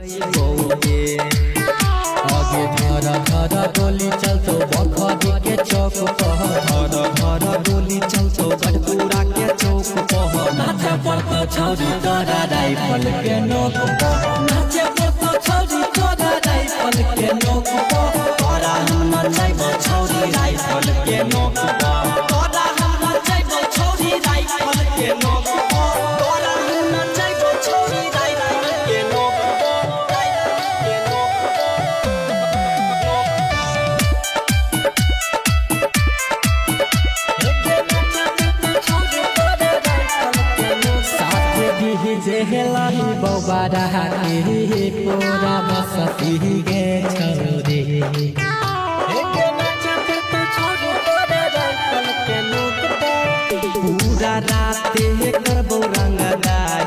आगे धरा धरा गोली चलतो बखरी के चौक पर धरा गोली चलतो गढ़पुरा के चौक पर नाचे पड़तो छौरी तोरा राइफल के नोक पर नाचे पड़तो छौरी तोरा राइफल के नोक पर तोरा हम नचैबो छौरी राइफल के नोक पर तोरा हम नचैबो छौरी राइफल के नोक पर तोरा हम नचैबो छौरी राइफल के नोक जेहलाही बौबारा के पूरा बसती गे छोरे पूरा रात करबो रंगदारी